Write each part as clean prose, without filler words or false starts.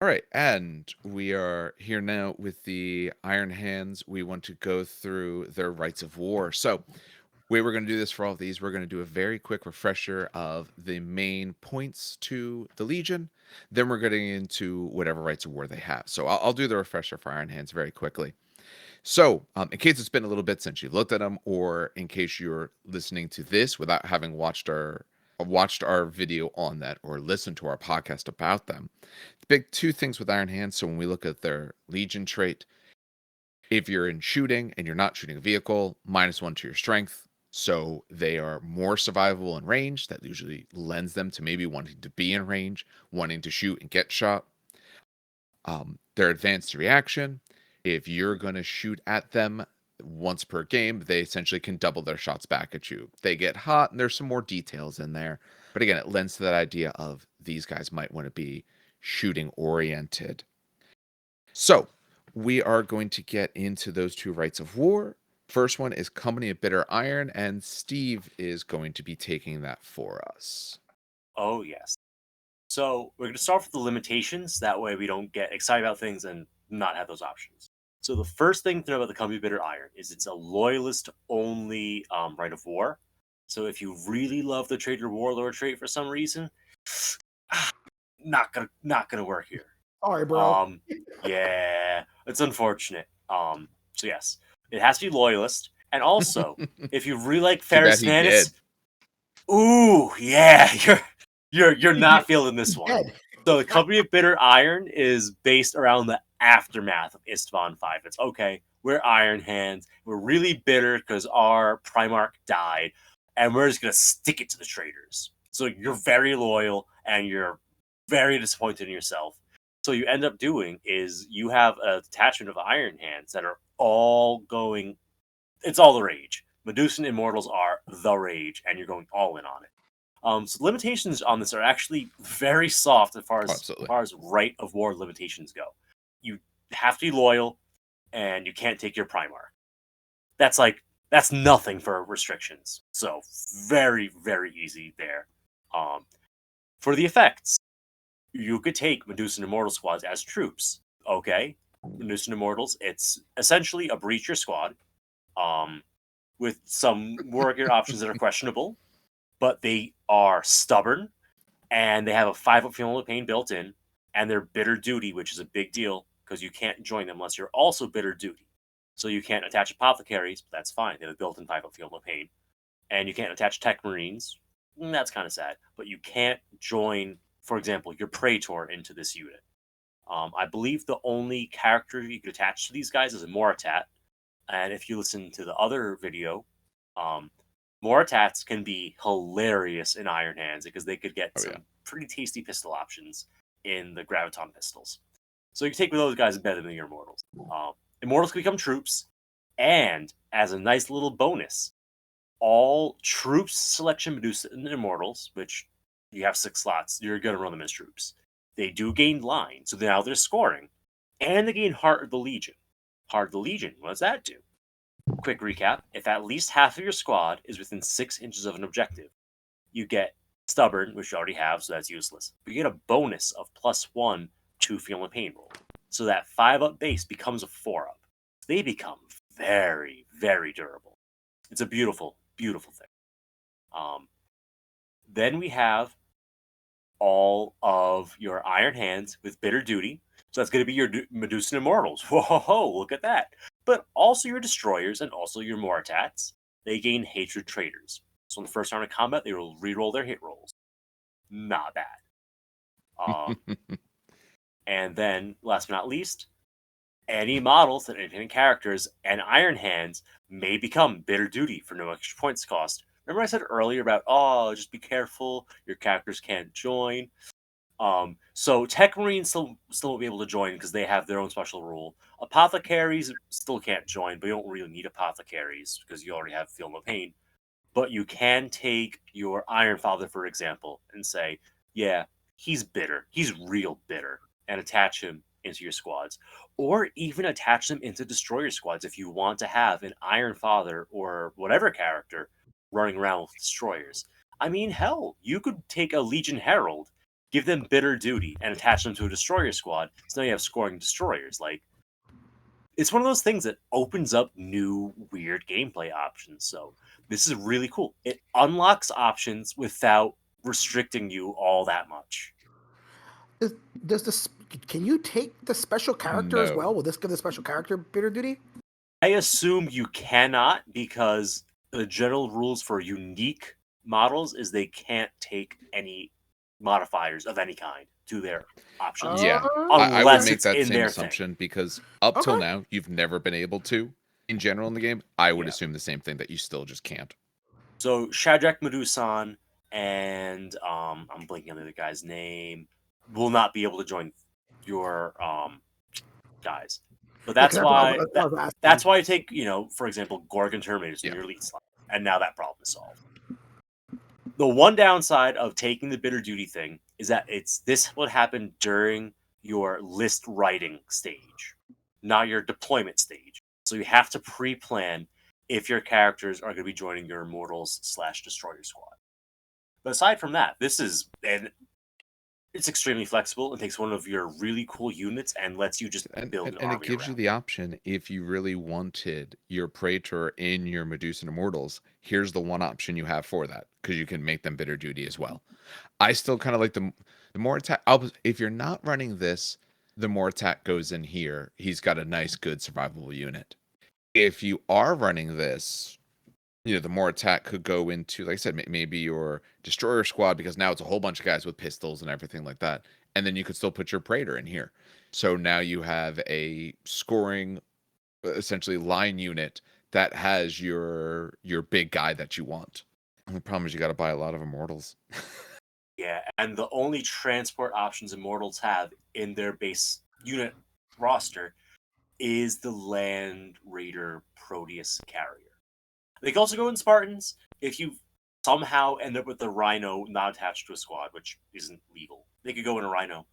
All right, and we are here now with the Iron Hands. We want to go through their rites of war. So, way we're going to do this for all of these, we're going to do a very quick refresher of the main points to the Legion. Then we're getting into whatever rites of war they have. So, I'll do the refresher for Iron Hands very quickly. So, in case it's been a little bit since you looked at them, or in case you're listening to this without having watched our video on that or listened to our podcast about them, the big two things with Iron Hands. So when we look at their Legion trait, if you're in shooting and you're not shooting a vehicle, -1 to your strength. So they are more survivable in range. That usually lends them to maybe wanting to be in range, wanting to shoot and get shot. Their advanced reaction, if you're going to shoot at them once per game, they essentially can double their shots back at you. They get hot, and there's some more details in there. But again, it lends to that idea of these guys might want to be shooting oriented. So we are going to get into those two rites of war. First one is Company of Bitter Iron, and Steve is going to be taking that for us. Oh, yes. So we're going to start with the limitations. That way we don't get excited about things and not have those options. So the first thing to know about the Company of Bitter Iron is it's a loyalist-only rite of war. So if you really love the Traitor Warlord trait for some reason, not gonna work here. Sorry, bro. Yeah, it's unfortunate. So yes, it has to be loyalist, and also if you really like Too bad Ferris he Manus, did. ooh, yeah, you're not feeling this one. Dead. So the Company of Bitter Iron is based around the aftermath of Istvan 5. It's okay, we're Iron Hands, we're really bitter because our Primarch died, and we're just gonna stick it to the traitors. So you're very loyal and you're very disappointed in yourself. So you end up doing is you have a detachment of Iron Hands that are all going. It's all the rage. Medusan Immortals are the rage, and you're going all in on it. So limitations on this are actually very soft as far Absolutely. as rite of war limitations go. You have to be loyal, and you can't take your Primarch. That's nothing for restrictions. So very very easy there. For the effects, you could take Medusan Immortal squads as troops. Okay, Medusan Immortals, it's essentially a breacher squad, with some warrior options that are questionable, but they are stubborn and they have a 5-up feeling of pain built in, and they're bitter duty, which is a big deal because you can't join them unless you're also bitter duty. So you can't attach apothecaries, but that's fine. They have a built-in 5-up feeling of pain, and you can't attach tech marines. That's kind of sad, but you can't join, for example, your praetor into this unit. I believe the only character you could attach to these guys is a Moratat, and if you listen to the other video, um, Moratats can be hilarious in Iron Hands because they could get some pretty tasty pistol options in the Graviton pistols. So you can take those guys better than your Immortals. Immortals can become troops, and as a nice little bonus, all troops selection Medusa and Immortals, which you have 6 slots, you're going to run them as troops. They do gain line, so now they're scoring, and they gain Heart of the Legion. Heart of the Legion, what does that do? Quick recap, if at least half of your squad is within 6 inches of an objective, you get Stubborn, which you already have, so that's useless. But you get a bonus of +1 to Feel and Pain roll. So that 5-up base becomes a 4-up. They become very, very durable. It's a beautiful, beautiful thing. Then we have all of your Iron Hands with Bitter Duty. So that's going to be your Medusan Immortals. Whoa, look at that. But also your Destroyers and also your Moratats. They gain Hatred Traitors. So in the first round of combat, they will reroll their hit rolls. Not bad. And then, last but not least, any models that independent characters and Iron Hands may become Bitter Duty for no extra points cost. Remember I said earlier about, just be careful, your characters can't join. So Tech Marines still won't be able to join because they have their own special rule. Apothecaries still can't join, but you don't really need Apothecaries because you already have Feel No Pain. But you can take your Iron Father, for example, and say, yeah, he's bitter. He's real bitter. And attach him into your squads. Or even attach them into Destroyer squads if you want to have an Iron Father or whatever character running around with Destroyers. I mean, hell, you could take a Legion Herald give them bitter duty and attach them to a destroyer squad. So now you have scoring destroyers. Like, it's one of those things that opens up new weird gameplay options. So this is really cool. It unlocks options without restricting you all that much. Does this? Can you take the special character as No. well? Will this give the special character bitter duty? I assume you cannot, because the general rules for unique models is they can't take any modifiers of any kind to their options. Yeah, Oh. I would Unless make it's that in same their assumption because up till Okay. now you've never been able to. In general, in the game, I would Yeah. assume the same thing, that you still just can't. So Shadrach Medusan and I'm blanking on the other guy's name will not be able to join your guys. But that's why that's why you take, for example, Gorgon Terminators in Yeah. your elite slot, and now that problem is solved. The one downside of taking the bitter duty thing is that this would happen during your list writing stage, not your deployment stage. So you have to pre-plan if your characters are going to be joining your Immortals/Destroyer squad. But aside from that, it's extremely flexible and takes one of your really cool units and lets you just build an And army it gives you around the option, if you really wanted your Praetor in your Medusan Immortals, here's the one option you have for that, because you can make them bitter duty as well. I still kind of like the more attack. If you're not running this, the more attack goes in here. He's got a nice, good survivable unit. If you are running this, the more attack could go into, like I said, maybe your destroyer squad, because now it's a whole bunch of guys with pistols and everything like that. And then you could still put your Praetor in here. So now you have a scoring, essentially line unit that has your big guy that you want. And the problem is you got to buy a lot of Immortals. Yeah, and the only transport options Immortals have in their base unit roster is the Land Raider Proteus carrier. They can also go in Spartans if you somehow end up with the Rhino not attached to a squad, which isn't legal. They could go in a Rhino.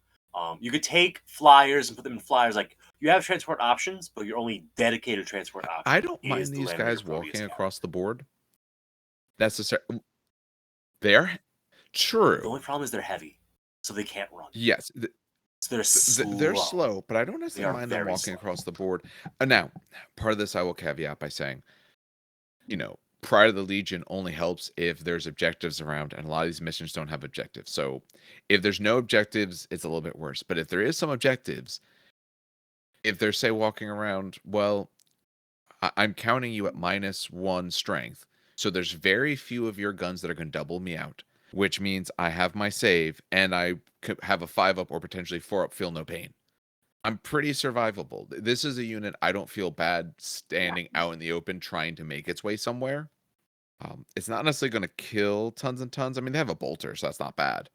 You could take flyers and put them in flyers. Like, you have transport options, but your only dedicated transport option I don't is mind the these Land Raider guys Proteus walking carrier. across the board. Necessarily. They're true. The only problem is they're heavy, so they can't run. Yes. So they're slow. They're slow, but I don't necessarily mind them very walking slow. across the board. Now, part of this I will caveat by saying, Pride of the Legion only helps if there's objectives around, and a lot of these missions don't have objectives. So if there's no objectives, it's a little bit worse. But if there is some objectives, if they're, say, walking around, well, I'm counting you at -1 strength. So there's very few of your guns that are going to double me out, which means I have my save and I could have a 5-up or potentially 4-up, feel no pain. I'm pretty survivable. This is a unit I don't feel bad standing out in the open trying to make its way somewhere. It's not necessarily going to kill tons and tons. I mean, they have a bolter, so that's not bad.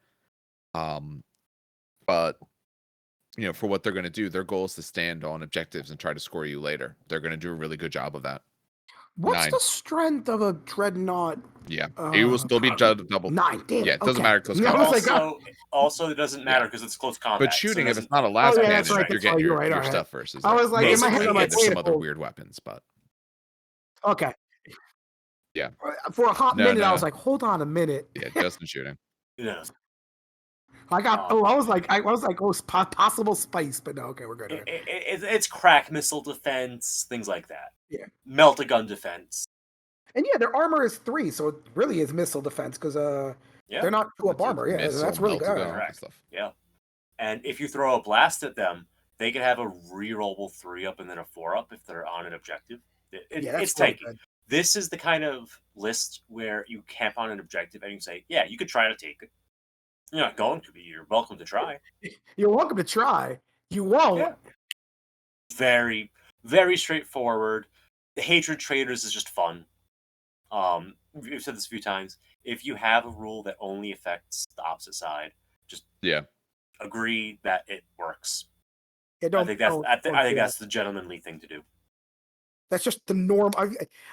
But for what they're going to do, their goal is to stand on objectives and try to score you later. They're going to do a really good job of that. What's 9. the strength of a dreadnought? Yeah, it will still be double. 9. Damn. Yeah, it doesn't matter close I combat. was like, Also, it doesn't matter because it's close combat. But so shooting, it if it's not a last Oh, yeah, cannon, that's right, you're that's getting right, your, you're right, your alright. stuff versus. I was like, in my head, Basically, I'm like, there's some wait, other oh. weird weapons, but Okay. Yeah. For a hot No, minute, I no. was like, hold on a minute. yeah, just in shooting. Yeah. I was like, oh, possible spice, but no, okay, we're good. It's crack missile defense, things like that. Yeah. Melt a gun defense. And yeah, their armor is 3, so it really is missile defense because they're not 2-up armor. Yeah, Missile, that's really melt a good. gun, Correct. and stuff. Yeah. And if you throw a blast at them, they can have a rerollable 3-up and then a 4-up if they're on an objective. It's tanky. Good. This is the kind of list where you camp on an objective and you say, yeah, you could try to take it. You're not going to be. You're welcome to try. You're welcome to try. You won't. Yeah. Very, very straightforward. The Hatred Traders is just fun. We've said this a few times. If you have a rule that only affects the opposite side, just agree that it works. Yeah, I think that's the gentlemanly thing to do. That's just the norm.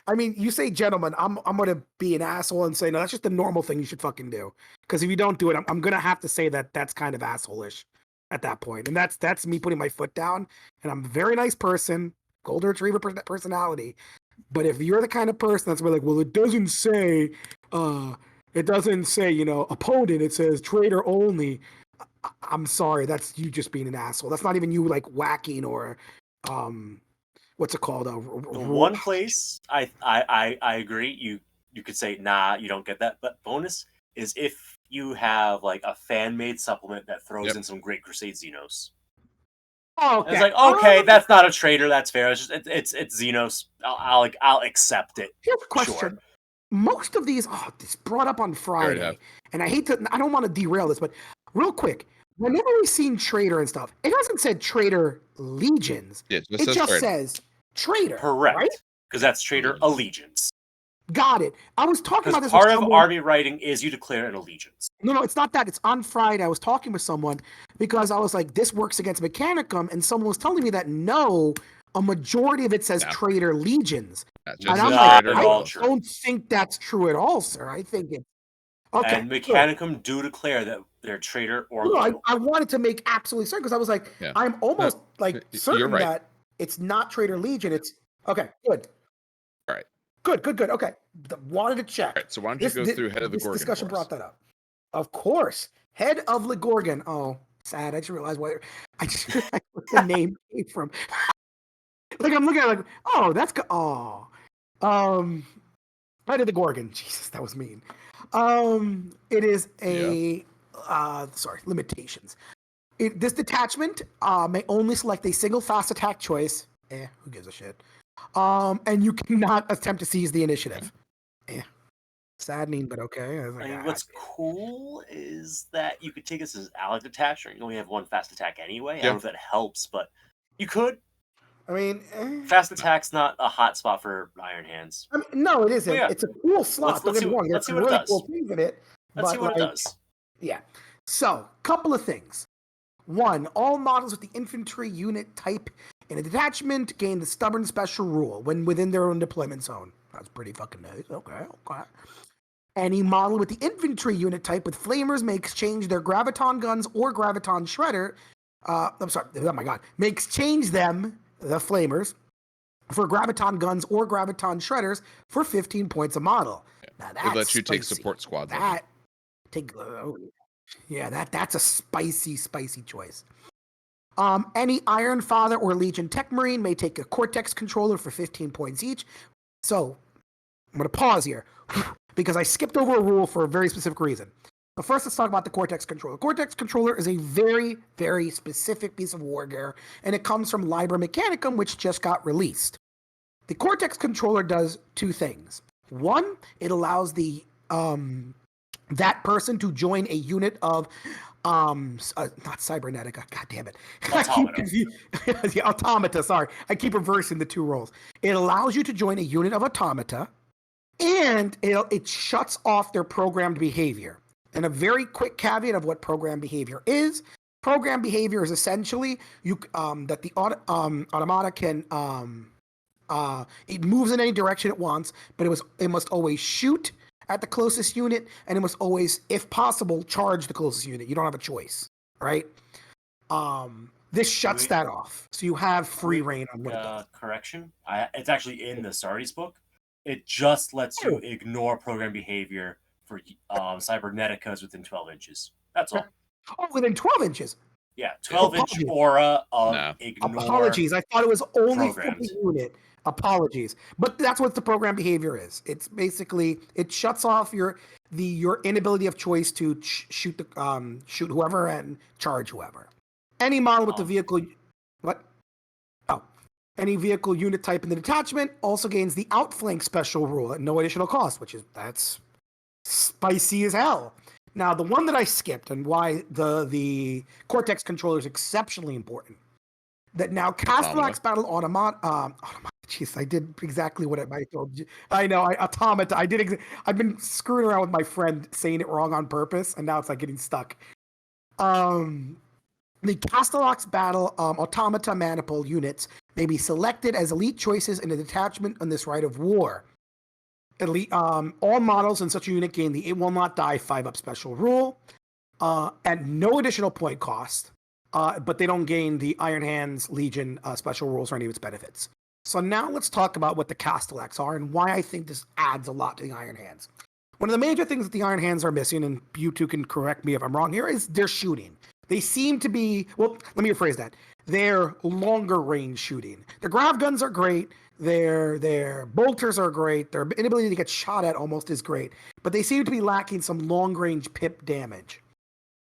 I mean, you say gentlemen, I'm gonna be an asshole and say no. That's just the normal thing you should fucking do. Because if you don't do it, I'm gonna have to say that's kind of asshole-ish at that point. And that's me putting my foot down. And I'm a very nice person, golden retriever personality. But if you're the kind of person that's really like, well, it doesn't say opponent. It says trader only. I'm sorry, that's you just being an asshole. That's not even you like whacking or what's it called? The one place I agree, you could say, nah, you don't get that. But bonus is if you have like a fan made supplement that throws in some Great Crusade Xenos. Oh, okay. It's like, okay, that's not a traitor. That's fair. It's just it's Xenos. I'll accept it. Here's a question. Sure. Most of these, this brought up on Friday, and I don't want to derail this, but real quick, whenever we've seen traitor and stuff, it hasn't said traitor legions. Yes, it just says traitor. Correct. Right? Because that's traitor allegiance. Got it. I was talking about this. Part of army writing is you declare an allegiance. No, it's not that. It's on Friday. I was talking with someone because I was like, this works against Mechanicum, and someone was telling me that no, a majority of it says traitor legions. And I'm like, I don't think that's true at all, sir. I think it's okay. And Mechanicum do declare that they're traitor or loyal. I wanted to make absolutely certain because I was like, I'm almost certain that it's not traitor legion. It's okay. Good. All right. Good. Okay. Wanted to check. All right. So why don't you go through head of the Gorgon? This discussion brought that up. Of course, head of the Gorgon. Oh, sad. I just realized where the name came from. Like I'm looking at it like, oh, that's head of the Gorgon. Jesus, that was mean. It is a limitations. This detachment may only select a single fast attack choice. Who gives a shit? And you cannot attempt to seize the initiative. Saddening, but okay. I mean, what's cool is that you could take this as allied detachment. You only have one fast attack anyway. I don't know if that helps, but you could. I mean, fast attack's not a hot spot for Iron Hands. I mean, no, it isn't. It's a cool slot. Let's see what it does. Let's see what it does. Yeah. So, couple of things. One, all models with the infantry unit type in a detachment gain the stubborn special rule when within their own deployment zone. That's pretty fucking nice. Okay. Any model with the infantry unit type with flamers may exchange their graviton guns or graviton shredder. May exchange them, the flamers, for graviton guns or graviton shredders for 15 points a model. Now that's it lets you take support squads. That's a spicy choice. Any Iron Father or Legion Tech Marine may take a Cortex controller for 15 points each. So, I'm going to pause here because I skipped over a rule for a very specific reason. But first, let's talk about the Cortex controller. Cortex controller is a very, very specific piece of war gear, and it comes from Liber Mechanicum, which just got released. The Cortex controller does two things. One, it allows the that person to join a unit of not cybernetica, god damn it. Automata, sorry. I keep reversing the two roles. It allows you to join a unit of automata, and it shuts off their programmed behavior. And a very quick caveat of what programmed behavior is. Programmed behavior is essentially that the automata can it moves in any direction it wants, but it must always shoot at the closest unit, and it must always, if possible, charge the closest unit. You don't have a choice, right? This shuts that off, so you have free reign on what it does. Correction, it's actually in the Sardi's book. It just lets you ignore program behavior for cyberneticas within 12 inches. That's all. Oh, within 12 inches? Yeah, 12-inch aura of ignore. Apologies, I thought it was only for the unit. Apologies, but that's what the program behavior is. It's basically it shuts off your inability of choice to shoot whoever and charge whoever. Any model with the vehicle, any vehicle unit type in the detachment also gains the outflank special rule at no additional cost, that's spicy as hell. Now, the one that I skipped and why the Cortex controller is exceptionally important. That now Castellax Battle Automata. Jeez, I did exactly what I told you. I know, Automata. I've been screwing around with my friend saying it wrong on purpose, and now it's like getting stuck. The Castellax Battle Automata Maniple units may be selected as elite choices in a detachment on this rite of war. Elite, all models in such a unit gain the It Will Not Die 5-up special rule at no additional point cost. But they don't gain the Iron Hands Legion special rules or any of its benefits. So now let's talk about what the Castellax are and why I think this adds a lot to the Iron Hands. One of the major things that the Iron Hands are missing, and you two can correct me if I'm wrong here, is their shooting. They seem to be, well, let me rephrase that. They're longer range shooting. Their grav guns are great. Their bolters are great. Their inability to get shot at almost is great. But they seem to be lacking some long range pip damage.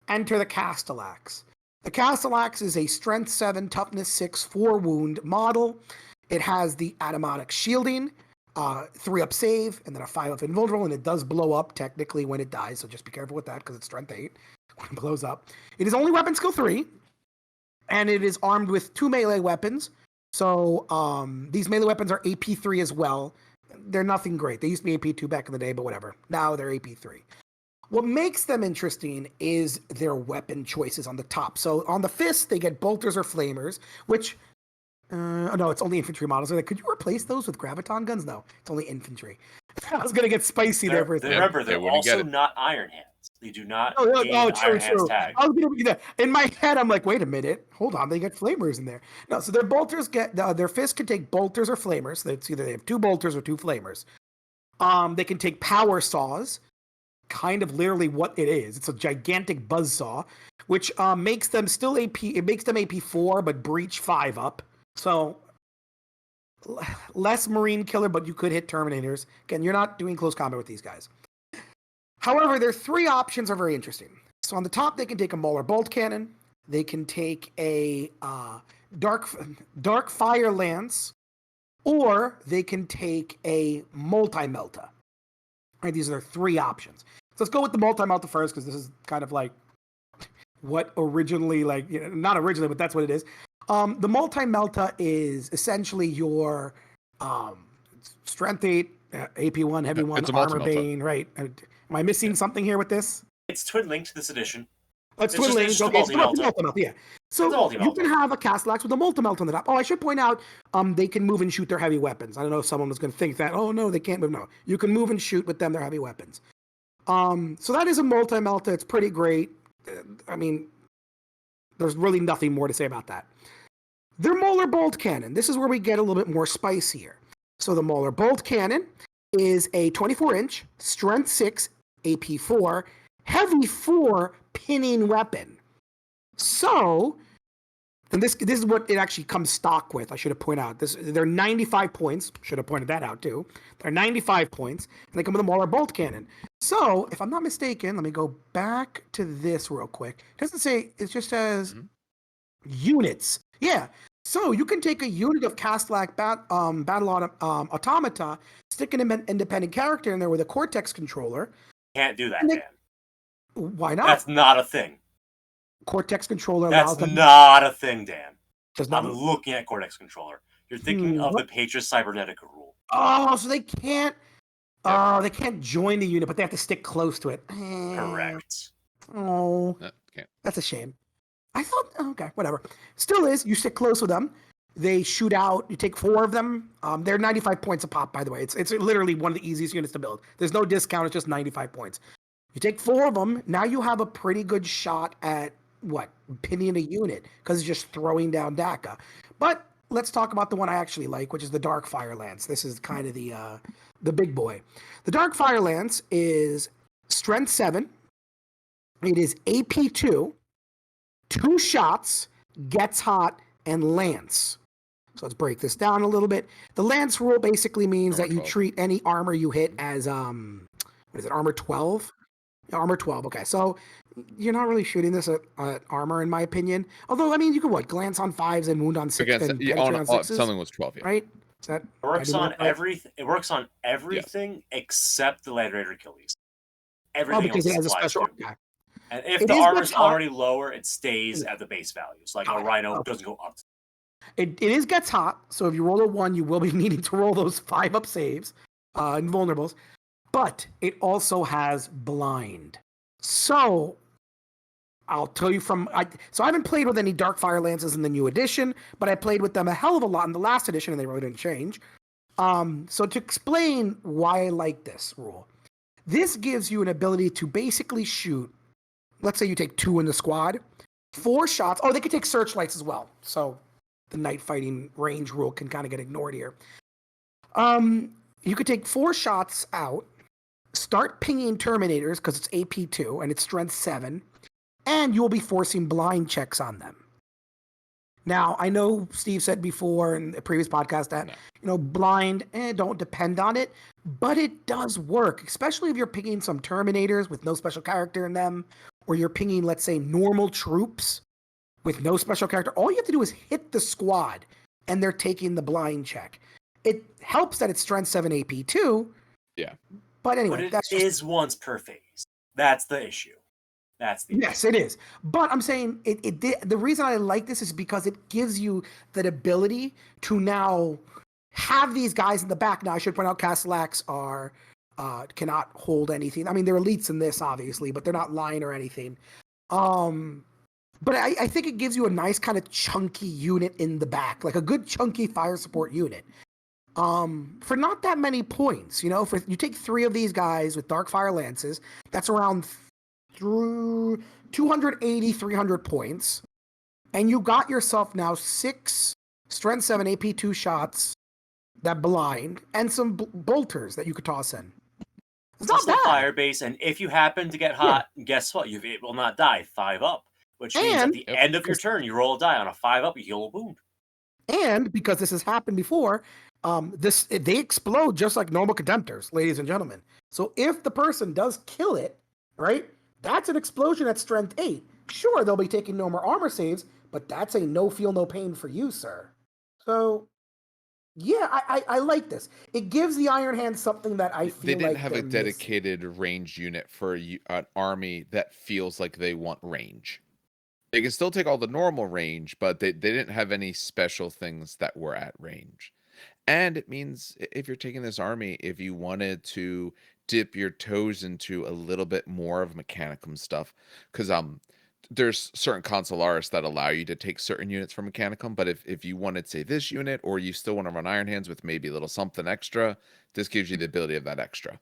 Enter the Castellax. The Castellax is a strength 7, toughness 6, 4 wound model. It has the automatic shielding, 3-up save, and then a 5-up invulnerable, and it does blow up technically when it dies, so just be careful with that because it's strength 8 when it blows up. It is only weapon skill 3, and it is armed with 2 melee weapons. So these melee weapons are AP3 as well. They're nothing great. They used to be AP2 back in the day, but whatever. Now they're AP3. What makes them interesting is their weapon choices on the top. So on the fist, they get bolters or flamers, which, no, it's only infantry models. They're like, could you replace those with graviton guns? No, it's only infantry. I was going to get spicy there for a second. Remember, they're also not Iron Hands. They do not gain Iron Hands tag. I was gonna be that. In my head, I'm like, wait a minute, hold on, they get flamers in there. No, so their bolters their fists can take bolters or flamers. It's either they have 2 bolters or 2 flamers. They can take power saws, kind of literally what it is. It's a gigantic buzz saw, which makes them still AP. It makes them AP4, but breach 5-up. So less marine killer, but you could hit terminators. Again, you're not doing close combat with these guys. However, their 3 options are very interesting. So on the top, they can take a Mauler bolt cannon. They can take a dark fire lance, or they can take a multi-melta. Right, these are their 3 options. So let's go with the multi-melta first, because this is kind of like what originally, like, you know, not originally, but that's what it is. The multi-melta is essentially your strength 8, AP1, heavy 1, armor bane, right? Am I missing something here with this? It's twin linked to this edition. It's twin linked. Okay, it's multi-melta, yeah. So you can have a Castellax with a multi-melta on the top. Oh, I should point out, they can move and shoot their heavy weapons. I don't know if someone was going to think that, oh no, they can't move. No, you can move and shoot with them their heavy weapons. So that is a multi-melta. It's pretty great. I mean, there's really nothing more to say about that. Their Mauler bolt cannon. This is where we get a little bit more spicier. So the Mauler bolt cannon is a 24-inch, strength 6, AP4, heavy 4 pinning weapon. So, and this is what it actually comes stock with. I should have pointed out. They're 95 points. Should have pointed that out too. They're 95 points, and they come with a Mauler bolt cannon. So, if I'm not mistaken, let me go back to this real quick. It doesn't say, it just says units. Yeah. So you can take a unit of Castellax Battle Automata, stick an independent character in there with a Cortex controller. Can't do that, Dan. Why not? That's not a thing. Cortex controller allows them. That's not a thing, Dan. I'm looking at Cortex controller. You're thinking of the Patris Cybernetica rule. Oh, so they can't. Oh, they can't join the unit, but they have to stick close to it. Correct. Oh, that's a shame. I thought, okay, whatever. Still is, you stick close with them. They shoot out, you take 4 of them. They're 95 points a pop, by the way. It's literally one of the easiest units to build. There's no discount, it's just 95 points. You take 4 of them, now you have a pretty good shot at, pinning a unit, because it's just throwing down DACA. But let's talk about the one I actually like, which is the Dark Fire Lance. This is kind of the big boy. The Dark Fire Lance is strength 7. It is AP2. 2 shots, gets hot, and lance. So let's break this down a little bit. The lance rule basically means that you treat any armor you hit as armor 12? Armor 12. Okay, so you're not really shooting this at armor, in my opinion. Although, I mean, you could glance on 5s and wound on 6 and penetrate on 6s. Something was 12, yeah. Right? Is that, it works on everything. It works on everything except the Land Raider Achilles. Everything because else it has a special. Okay. And if the armor's already lower, it stays at the base values. Like a Rhino doesn't go up. It is gets hot, so if you roll a 1, you will be needing to roll those 5-up saves, invulnerables. But it also has blind. So I'll tell you so I haven't played with any Dark Fire Lances in the new edition, but I played with them a hell of a lot in the last edition, and they really didn't change. So to explain why I like this rule, this gives you an ability to basically shoot. Let's say you take 2 in the squad, 4 shots. Oh, they can take searchlights as well. So the night fighting range rule can kind of get ignored here. You could take 4 shots out, start pinging Terminators because it's AP2 and it's strength 7. and you will be forcing blind checks on them. Now, I know Steve said before in the previous podcast that, blind, don't depend on it, but it does work, especially if you're picking some Terminators with no special character in them, or you're pinging, let's say, normal troops with no special character. All you have to do is hit the squad, and they're taking the blind check. It helps that it's strength 7 AP too. Yeah. But anyway, But it that's is once per phase. That's the issue. Yes, it is. But I'm saying it did. The reason I like this is because it gives you that ability to now have these guys in the back. Now, I should point out Castellax are cannot hold anything. I mean, they're elites in this, obviously, but they're not lying or anything. But I think it gives you a nice kind of chunky unit in the back, like a good chunky fire support unit. For not that many points, if you take 3 of these guys with Dark Fire Lances, that's around through 280, 300 points. And you got yourself now 6 Strength 7 AP2 shots that blind and some bolters that you could toss in. It's not bad. Fire base, and if you happen to get hot, guess what? You will not die. 5 up. Which means at the end of your turn, you roll a die. On a 5 up, you heal a wound. And because this has happened before, they explode just like normal contemptors, ladies and gentlemen. So if the person does kill it, right, that's an explosion at strength 8. Sure, they'll be taking no more armor saves, but that's a no feel, no pain for you, sir. So, yeah, I like this. It gives the Iron Hands something that I feel they didn't like have a dedicated ranged unit for an army that feels like they want range. They can still take all the normal range, but they didn't have any special things that were at range. And it means if you're taking this army, if you wanted to dip your toes into a little bit more of Mechanicum stuff, because there's certain Consularis that allow you to take certain units from Mechanicum, but if you wanted, say, this unit, or you still want to run Iron Hands with maybe a little something extra, this gives you the ability of that extra.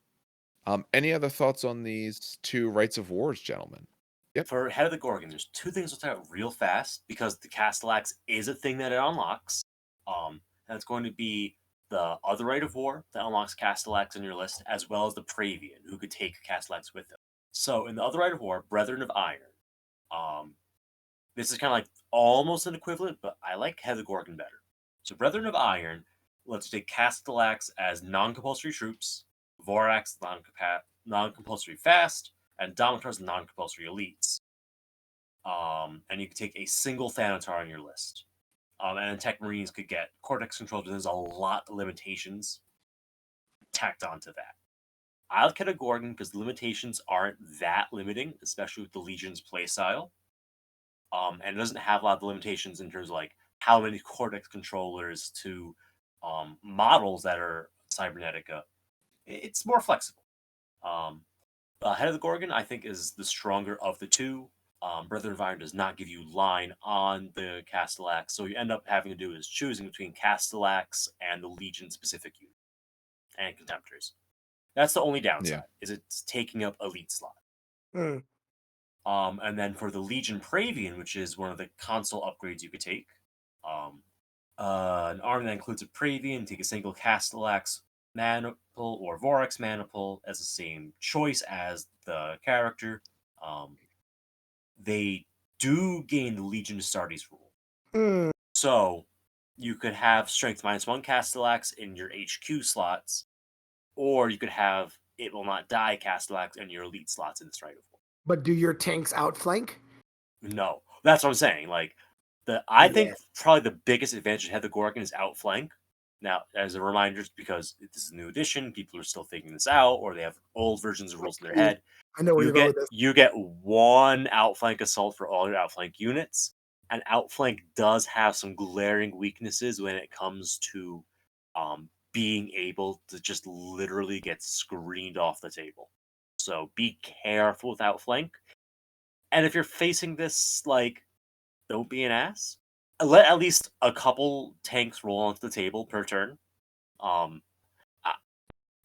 Any other thoughts on these 2 Rites of Wars, gentlemen? Yep. For Head of the Gorgon, there's 2 things I'll talk about real fast, because the Castellax is a thing that it unlocks. That's going to be the other Rite of War that unlocks Castellax in your list, as well as the Praevian, who could take Castellax with them. So in the other Rite of War, Brethren of Iron, this is kind of like almost an equivalent, but I like Head of the Gorgon better. So Brethren of Iron lets you take Castellax as non-compulsory troops, Vorax non-compulsory fast, and Domitar's non-compulsory elites. And you can take a single Thanatar on your list. And Tech Marines could get Cortex control, but there's a lot of limitations tacked onto that. I like Head of Gorgon because the limitations aren't that limiting, especially with the Legion's playstyle. And it doesn't have a lot of limitations in terms of like how many Cortex controllers to models that are Cybernetica. It's more flexible. Head of the Gorgon, I think, is the stronger of the 2. Brethren of Iron does not give you line on the Castellax, so you end up having to do is choosing between Castellax and the Legion-specific unit and Contemptors. That's the only downside, is it's taking up elite slot. And then for the Legion Praevian, which is one of the console upgrades you could take, an army that includes a Praevian, take a single Castellax Maniple or Vorax Maniple as the same choice as the character. They do gain the Legion Astartes rule. So you could have Strength -1 Castellax in your HQ slots, or you could have It Will Not Die Castellax in your elite slots in this Rite of War. But do your tanks outflank? No. That's what I'm saying. Like, I think probably the biggest advantage of Head of the Gorgon is outflank. Now, as a reminder, because this is a new edition, people are still figuring this out, or they have old versions of rules in their head. I know where you're going with this. You get 1 outflank assault for all your outflank units, and outflank does have some glaring weaknesses when it comes to being able to just literally get screened off the table. So be careful with outflank. And if you're facing this, like, don't be an ass. Let at least a couple tanks roll onto the table per turn.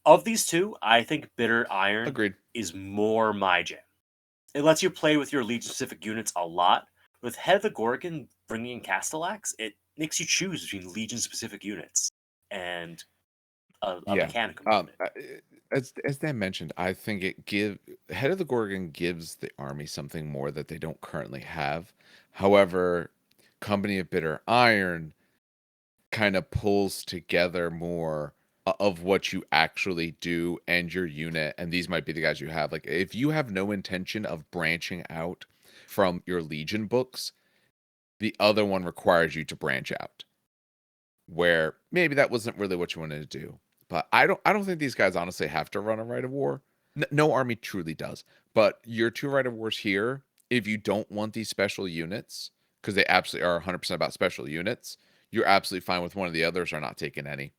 Of these 2, I think Bitter Iron is more my jam. It lets you play with your Legion-specific units a lot. With Head of the Gorgon bringing in Castellax, it makes you choose between Legion-specific units and a Mechanicum unit. as Dan mentioned, I think Head of the Gorgon gives the army something more that they don't currently have. However, Company of Bitter Iron kind of pulls together more of what you actually do and your unit, and these might be the guys you have. Like if you have no intention of branching out from your Legion books, the other one requires you to branch out. Where maybe that wasn't really what you wanted to do. But I don't think these guys honestly have to run a Rite of War. No army truly does. But your two Rite of Wars here, if you don't want these special units, because they absolutely are 100% about special units, you're absolutely fine with one of the others or not taking any.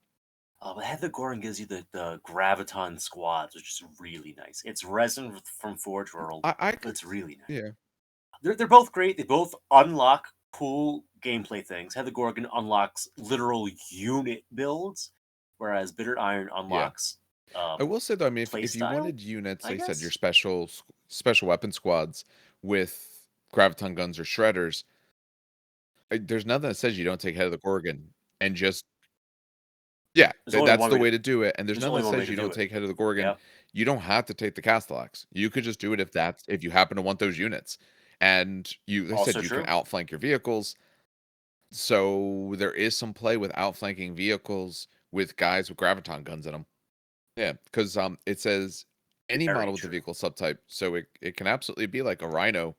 But Head of the Gorgon gives you the Graviton squads, which is really nice. It's resin from Forge World, I but it's really nice. yeah. They're both great. They both unlock cool gameplay things. Head of the Gorgon unlocks literal unit builds, whereas Bitter Iron unlocks I will say though, I mean, play if you style, wanted units, I like you said, your guess. special weapon squads with graviton guns or shredders, there's nothing that says you don't take Head of the Gorgon and just yeah, There's only that's one the way to way to do it. And there's there's nothing only that one way says to you do don't it. take Head of the Gorgon. Yeah. You don't have to take the Castellax. You could just do it if you happen to want those units. And like I said, Also you can true. outflank your vehicles. So there is some play with outflanking vehicles with guys with graviton guns in them. Yeah, because it says any Very model with the true. vehicle subtype, so it can absolutely be like a Rhino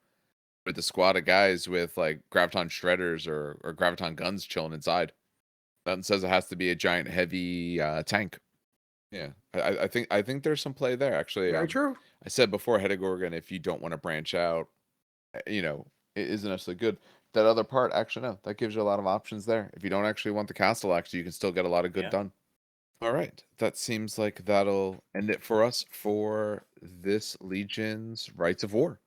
with a squad of guys with like graviton shredders or graviton guns chilling inside. Nothing says it has to be a giant heavy tank. Yeah, I think there's some play there actually. Very true. I said before, Head of Gorgon, if you don't want to branch out, it isn't necessarily good. That other part, actually, no, that gives you a lot of options there. If you don't actually want the Castellax, you can still get a lot of good Yeah. done. All right. That seems like that'll end it for us for this Legion's Rites of War.